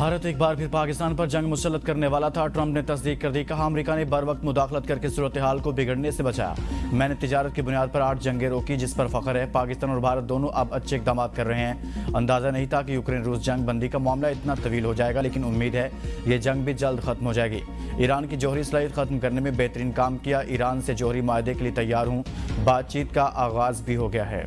भारत एक बार फिर पाकिस्तान पर जंग मुसल्लत करने वाला था। ट्रंप ने तस्दीक कर दी। कहा, अमेरिका ने बर वक्त मुदाखलत करके सूरत हाल को बिगड़ने से बचाया। मैंने तिजारत की बुनियाद पर 8 जंगें रोकी, जिस पर फख्र है। पाकिस्तान और भारत दोनों अब अच्छे इकदाम कर रहे हैं। अंदाजा नहीं था कि यूक्रेन रूस जंग बंदी का मामला इतना तवील हो जाएगा, लेकिन उम्मीद है ये जंग भी जल्द खत्म हो जाएगी। ईरान की जौहरी सलाहियत खत्म करने में बेहतरीन काम किया। ईरान से जौहरी माहदे के लिए तैयार हूँ। बातचीत का आगाज भी हो गया है।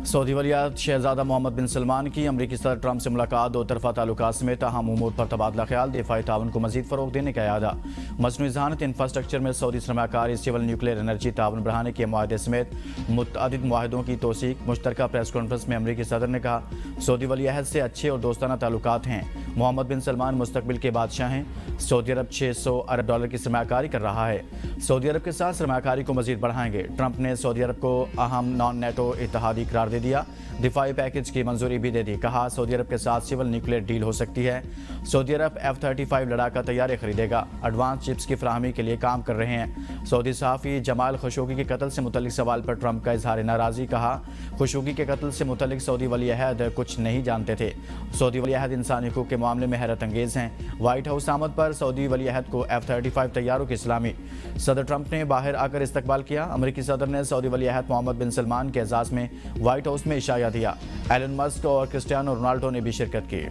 सऊदी वलियत शहजादा मोहम्मद बिन सलमान की अमरीकी सदर ट्रंप से मुलाकात। दो तरफा ताल्लुकात समेत अहम उमूर पर तबादला ख्याल। दिफाई ताउन को मजीद फरोग देने का इरादा। मसनूई ज़हानत इंफ्रास्ट्रक्चर में सऊदी सरमाकारी, सिविल न्यूक्लियर एनर्जी ताउन बढ़ाने के मुआहदे समेत मुतअद्दिद मुआहदों की तौसीक। मुश्तरका प्रेस कॉन्फ्रेंस में अमरीकी सदर ने कहा, सऊदी वलियत से अच्छे और दोस्ताना ताल्लुकात हैं। मोहम्मद बिन सलमान मुस्तकबिल के बादशाह हैं। सऊदी अरब $600 अरब की सरमाकारी कर रहा है। सऊदी अरब के साथ सरमाकारी को मजीद बढ़ाएंगे। ट्रंप ने सऊदी अरब को अहम नॉन नेटो इत्तेहादी करार दे दिया। दिफाई पैकेज की मंजूरी भी दे दी। कहा, सऊदी अरब के साथ सिविल न्यूक्लियर डील हो सकती है। सऊदी अरब F-35 लड़ाका तैयारी खरीदेगा। एडवांस चिप्स की फराहमी के लिए काम कर रहे हैं। सऊदी सहाफ़ी जमाल खशोगी के कत्ल से मुतल्लिक सवाल पर ट्रंप का इजहार नाराज़गी। कहा, खशोगी के कत्ल से मुतल्लिक सऊदी वली अहद कुछ नहीं जानते थे। सऊदी वली अहद इंसानी हुकूक के मामले में हैरत अंगेज हैं। व्हाइट हाउस आमद पर सऊदी वली अहद को F-35 तैयारों की सलामी। सदर ट्रंप ने बाहर आकर इस्तकबाल किया। अमरीकी सदर ने सऊदी वली अहद मोहम्मद बिन सलमान के एजाज़ में व्हाइट हाउस में इशारा दिया। एलन मस्क और क्रिस्टियानो रोनाल्डो ने भी शिरकत की।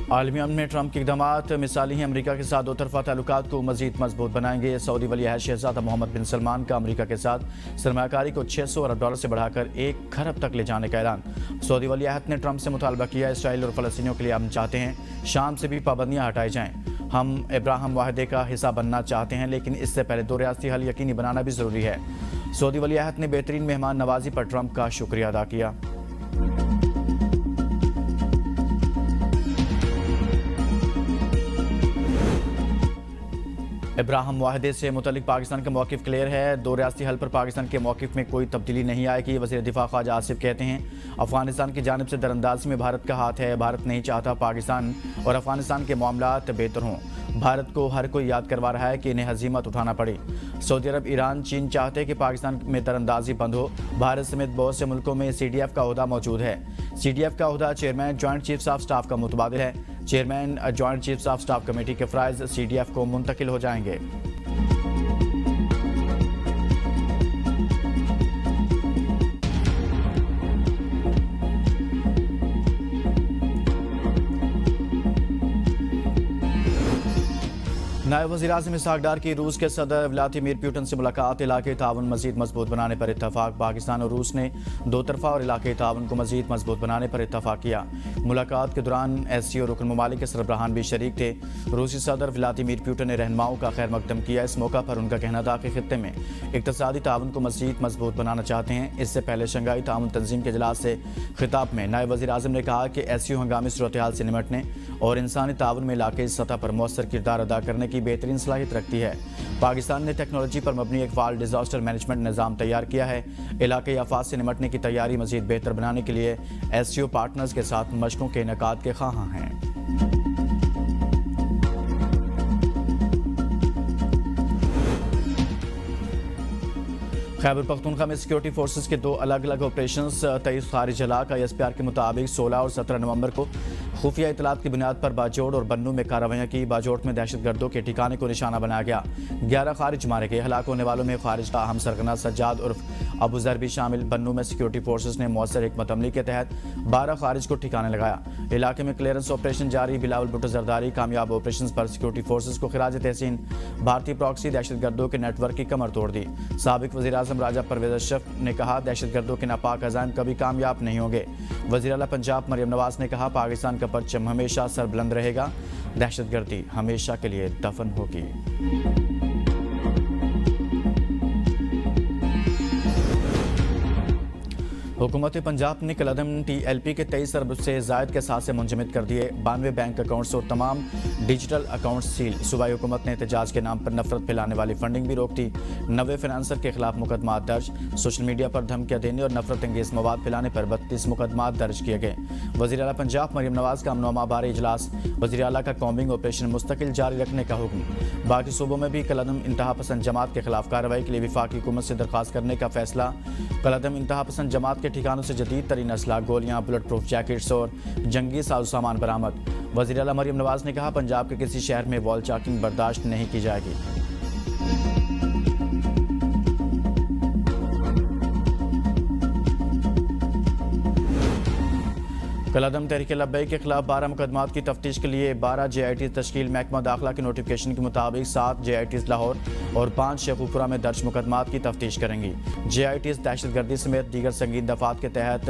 आलमी अमन में ट्रंप के इक़दामात मिसाली हैं। अमरीका के साथ दो तरफा ताल्लुकात को मजीद मजबूत बनाएंगे। सऊदी वली अहद शहजादा मोहम्मद बिन सलमान का अमरीका के साथ सरमाकारी को $600 अरब से बढ़ाकर $1 खरब तक ले जाने का ऐलान। सऊदी वली अहद ने ट्रंप से मुतालबा किया, इसराइल और फ़लस्तीनियों के लिए अमन चाहते हैं। शाम से भी पाबंदियाँ हटाई जाएँ। हम अब्राहम वाहिदे का हिस्सा बनना चाहते हैं, लेकिन इससे पहले 2 रियासती हल यकीनी बनाना भी ज़रूरी है। सऊदी वली अहद ने बेहतरीन मेहमान नवाजी पर ट्रंप का शुक्रिया अदा किया। अब्राहम वाहिदे से मुतल्लिक पाकिस्तान का मौक़िफ़ क्लियर है। 2 रियासती हल पर पाकिस्तान के मौक़िफ़ में कोई तब्दीली नहीं आएगी। वज़ीर दिफा ख्वाजा आसिफ कहते हैं, अफगानिस्तान की जानिब से दरअंदाजी में भारत का हाथ है। भारत नहीं चाहता पाकिस्तान और अफगानिस्तान के मामलात बेहतर हों। भारत को हर कोई याद करवा रहा है कि इन्हें हज़ीमत उठाना पड़ी। सऊदी अरब, ईरान, चीन चाहते हैं कि पाकिस्तान में दरअंदाजी बंद हो। भारत समेत बहुत से मुल्कों में CDF का ओहदा मौजूद है। CDF का ओहदा chairman joint chiefs of staff का मुतबादिल है। Chairman joint chiefs of staff committee के फ़राइज़ CDF को मुंतकिल हो जाएंगे। नायब वज़ीर-ए-आज़म इसहाक डार की रूस के सदर व्लादिमीर पुतिन से मुलाकात। इलाक़ाई ताउन मज़ीद मजबूत बनाने पर इत्तफ़ाक़। पाकिस्तान और रूस ने दो तरफ़ा और इलाक़ाई ताउन को मज़ीद मजबूत बनाने पर इत्तफ़ाक़ किया। मुलाकात के दौरान SCO रुकन ममालिक के सरबराहान भी शरीक थे। रूसी सदर व्लादिमीर पुतिन ने रहनुमाओं का खैर मकदम किया। इस मौका पर उनका कहना था कि खित्ते में इक़्तिसादी ताउन को मज़ीद मजबूत बनाना चाहते हैं। इससे पहले शंघाई ताउन तंजीम के इजलास से खिताब में नायब वज़ीर-ए-आज़म ने कहा कि SCO हंगामी सूरत हाल से निमटने और इंसानी ताउन में इलाक़ाई सतह पर मौसर किरदार अदा करने की बेहतरीन सलाहियत रखती है। पाकिस्तान ने टेक्नोलॉजी पर मबनी एक फ़ाल डिज़ास्टर मैनेजमेंट निज़ाम तैयार किया है। इलाक़ाई आफात से निमटने की तैयारी मज़ीद बेहतर बनाने के लिए SCO पार्टनर्स के साथ मशकों के इनेकाद के ख़्वाहां हैं। खैबर पख्तूनख्वा में सिक्योरिटी फोर्सेस के 2 अलग अलग ऑपरेशंस 23 खारिज इलाक़ा ISPR के मुताबिक 16 और 17 नवंबर को खुफिया इतलात की बुनियाद पर बाजोड़ और बन्नू में कार्रवाइयाँ की। बाजोड़ में दहशतगर्दों के ठिकाने को निशाना बनाया गया। 11 खारिज मारे गए। हलाक होने वालों में खारिज का अहम सरगना सज्जाद उर्फ अबू ज़र भी शामिल। बन्नू में सिक्योरिटी फोर्सेस ने मौसर हिकमत अमली के तहत 12 खारिज को ठिकाने लगाया। इलाके में क्लियरेंस ऑपरेशन जारी। बिलावल भुट्टो जरदारी कामयाब ऑपरेशन पर सिक्योरिटी फोर्सेस को खिराज तहसीन। भारतीय प्रॉक्सी दहशतगर्दों के नेटवर्क की कमर तोड़ दी। साबिक वज़ीर-ए-आज़म राजा परवेज़ अशरफ ने कहा, दहशतगर्दों के नापाक अज़ाइम कभी कामयाब नहीं होंगे। वज़ीर आला पंजाब मरियम नवाज ने कहा, पाकिस्तान का परचम हमेशा सरबुलंद रहेगा। दहशतगर्दी हमेशा के लिए दफन होगी। हुकूमत पंजाब ने कलअदम TLP के 23 अरब से जायद के साथ से मुंजमद कर दिए। 92 बैंक अकाउंट्स और तमाम डिजिटल अकाउंट सील। सूबाई हुकूमत ने एहतजाज के नाम पर नफरत फैलाने वाली फंडिंग भी रोक दी। 90 फाइनेंसर के खिलाफ मुकदमा दर्ज। सोशल मीडिया पर धमकियां देने और नफरत अंगेज मवाद फैलाने पर 32 मुकदमा दर्ज किए गए। वज़ीर आला पंजाब मरियम नवाज का अमन बारे इजलास। वज़ीर आला का कॉम्बिंग ऑपरेशन मुस्तकिल जारी रखने का हुक्म। बाकी सूबों में भी कलअदम इंतहा पसंद जमात के खिलाफ कार्रवाई के लिए वफाकी हुकूमत से दरख्वास्त करने का फैसला। कलअदम इंतहा पसंद जमात के ठिकानों से जदीद तरीन असला, गोलियां, बुलेट प्रूफ जैकेट्स और जंगी साजो सामान बरामद। वज़ीर आला मरियम नवाज ने कहा, पंजाब के किसी शहर में वॉल चाकिंग बर्दाश्त नहीं की जाएगी। कलअदम तहरीक लब्बैक के खिलाफ 12 मुकदमात की तफ्तीश के लिए 12 JITs तश्कील। महकमा दाखिला के नोटिफिकेशन के मुताबिक 7 JITs लाहौर और 5 शेखुपुरा में दर्ज मुकदमात की तफ्तीश करेंगी। JITs दहशतगर्दी समेत दीगर संगीन दफात के तहत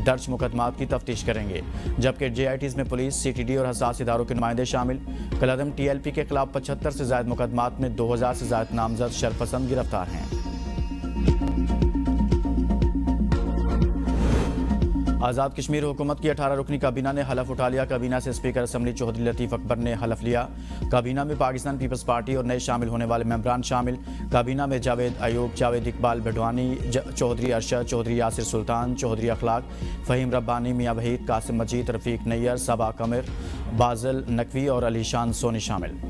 दर्ज मुकदमात की तफ्तीश करेंगे, जबकि JITs में पुलिस, CTD और हसास इदारों के नुमाइंदे शामिल। कलअदम TLP के खिलाफ 75 से ज्यादा मुकदमात में 2000 से ज्यादा नामजद शरपसंद गिरफ्तार हैं। आज़ाद कश्मीर हुकूमत की 18 रुकनी काबीना ने हलफ उठा लिया। काबीना से स्पीकर असम्बली चौधरी लतीफ़ अकबर ने हलफ लिया। काबीना में पाकिस्तान पीपल्स पार्टी और नए शामिल होने वाले मेंबरान शामिल। काबीना में जावेद अयूब, जावेद इकबाल बडवानी, चौधरी अरशद, चौधरी यासिर सुल्तान, चौधरी अखलाक, फ़हीम रब्बानी, मियाँ वहीद, कासिम मजीद, रफ़ीक नैयर, सबा कमर, बाज़ल नकवी और अलीशान सोनी शामिल।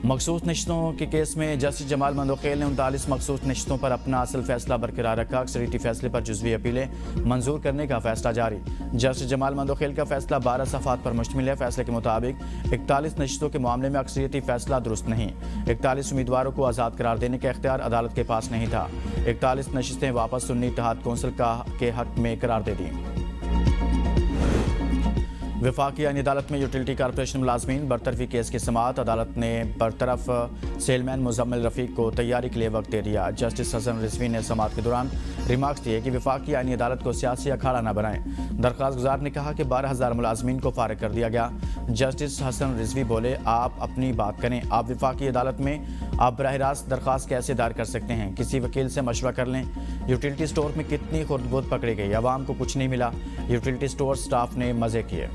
मखसूस नशिस्तों के केस में जस्टिस जमाल मंदोखेल ने 39 मखसूस नशिस्तों पर अपना असल फैसला बरकरार रखा। अक्सरियती फैसले पर जुज़वी अपीलें मंजूर करने का फैसला जारी। जस्टिस जमाल मंदोखेल का फैसला 12 सफ़ात पर मुश्तमिल है। फैसले के मुताबिक 41 नशिस्तों के मामले में अक्सरियती फैसला दुरुस्त नहीं। 41 उम्मीदवारों को आज़ाद करार देने का इख्तियार अदालत के पास नहीं था। 41 नशिस्तें वापस सुन्नी इत्तेहाद कौंसिल के हक में करार दे दी। वफाकी आईनी अदालत में यूटिलिटी कॉरपोरेशन मुलाजमीन बरतरफी केस की समाअत। अदालत ने बरतरफ सेलमैन मुजम्मिल रफ़ीक को तैयारी के लिए वक्त दे दिया। जस्टिस हसन रिजवी ने समाअत के दौरान रिमार्क्स दिए कि वफाकी आईनी अदालत को सियासी अखाड़ा न बनाएं। दरख्वास्त गुजार ने कहा कि 12,000 मुलाजमीन को फारिग कर दिया गया। जस्टिस हसन रिजवी बोले, आप अपनी बात करें। आप वफाकी अदालत में आप बराह रास्त दरख्वास्त कैसे दायर कर सकते हैं? किसी वकील से मशवरा कर लें। यूटिलिटी स्टोर में कितनी खुर्द-बुर्द पकड़ी गई, आवाम को कुछ नहीं मिला। यूटिलिटी स्टोर स्टाफ ने मजे किए।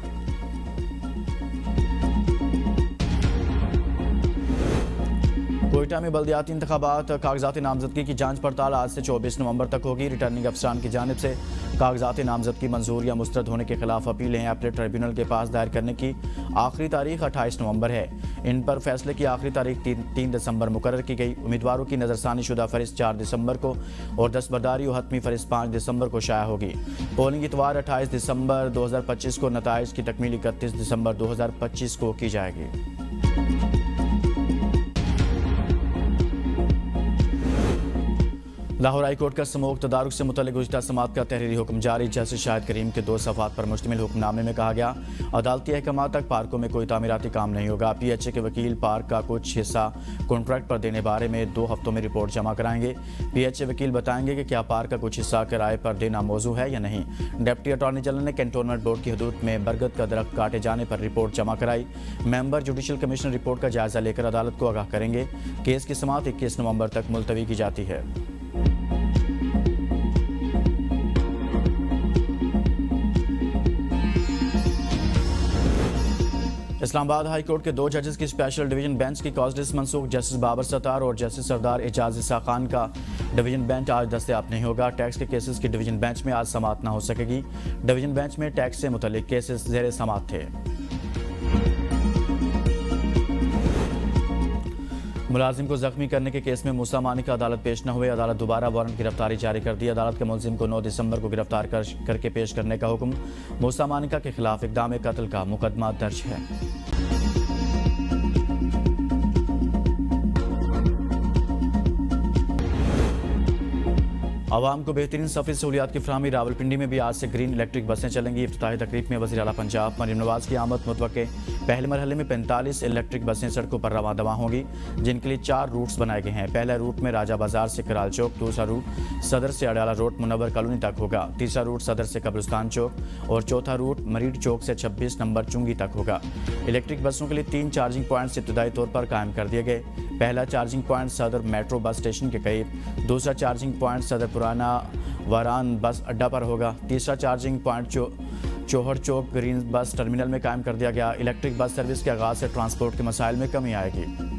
कोयटा में बल्दियाती इंतखाबात कागजात नामजदगी की जांच पड़ताल आज से 24 नवंबर तक होगी। रिटर्निंग अफसरान की जानिब से कागजात नामजदगी मंजूर या मुस्तरद होने के खिलाफ अपीलें अपील ट्रिब्यूनल के पास दायर करने की आखिरी तारीख 28 नवंबर है। इन पर फैसले की आखिरी तारीख 3 दिसंबर मुकर्रर की गई। उम्मीदवारों की नजरसानी शुदा फहरिस्त 4 दिसंबर को और दस्तबरदारी और हतमी फहरिस्त 5 दिसंबर को शाया होगी। पोलिंग इतवार 28 दिसंबर 2025 को, नताइज की तकमील 31 दिसंबर 2025 को की जाएगी। लाहौर हाई कोर्ट का समूह तदारुक से मुतल्लिक गुज़िश्ता समाअत का तहरीरी हुक्म जारी। जस्टिस शाहिद करीम के 2 सफ़ात पर मुश्तमिल हुक्मनामे में कहा गया, अदालती अहकाम तक पार्कों में कोई तामीराती काम नहीं होगा। PHA के वकील पार्क का कुछ हिस्सा कॉन्ट्रैक्ट पर देने बारे में 2 हफ्तों में रिपोर्ट जमा कराएंगे। PHA वकील बताएंगे कि क्या पार्क का कुछ हिस्सा किराए पर देना मौजू है या नहीं। डिप्टी अटॉर्नी जनरल ने कैंटोनमेंट बोर्ड की हदूद में बरगद का दरख्त काटे जाने पर रिपोर्ट जमा कराई। मेंबर जुडिशल कमीशन रिपोर्ट का जायजा लेकर अदालत को आगाह करेंगे। केस की समाअत 21 नवंबर तक मुलतवी की जाती है। इस्लामाबाद हाई कोर्ट के 2 जजेस की स्पेशल डिवीजन बेंच की कॉज लिस्ट मनसूख। जस्टिस बाबर सत्तार और जस्टिस सरदार एजाज इसा खान का डिवीजन बेंच आज दस्तयाब नहीं होगा। टैक्स के केसेस की डिवीजन बेंच में आज समाअत न हो सकेगी। डिवीजन बेंच में टैक्स से मुतल्लिक केसेस ज़ेर समाअत थे। मुलाजिम को जख्मी करने के केस में मूसा मानी का अदालत पेश न हुए। अदालत दोबारा वारंट गिरफ्तारी जारी कर दी। अदालत के मुलजिम को 9 दिसंबर को गिरफ्तार करके पेश करने का हुक्म। मूसा मानिका के खिलाफ इक़दाम कत्ल का मुकदमा दर्ज है। आवाम को बेहतरीन सफ़री सहूलियात की फराहमी। रावलपिंडी में भी आज से ग्रीन इलेक्ट्रिक बसें चलेंगी। इफ्तिताही तकरीब में वज़ीर आला पंजाब मरियम नवाज की आमद मुतवक्के। पहले मरहले में 45 इलेक्ट्रिक बसें सड़कों पर रवां दवा होंगी, जिनके लिए 4 रूट्स बनाए गए हैं। पहला रूट में राजा बाजार से कराल चौक, दूसरा रूट सदर से अडाला रोड मुनव्वर कॉलोनी तक होगा, तीसरा रूट सदर से कब्रिस्तान चौक और चौथा रूट मरीड चौक से 26 नंबर चुंगी तक होगा। इलेक्ट्रिक बसों के लिए 3 चार्जिंग पॉइंट्स इब्तदाई तौर पर कायम कर दिए गए। पहला चार्जिंग पॉइंट सदर मेट्रो बस स्टेशन के करीब, दूसरा चार्जिंग पॉइंट सदर पुराना वारान बस अड्डा पर होगा, तीसरा चार्जिंग पॉइंट चौहर चौक ग्रीन बस टर्मिनल में कायम कर दिया गया। इलेक्ट्रिक बस सर्विस के आगाज़ से ट्रांसपोर्ट के मसाइल में कमी आएगी।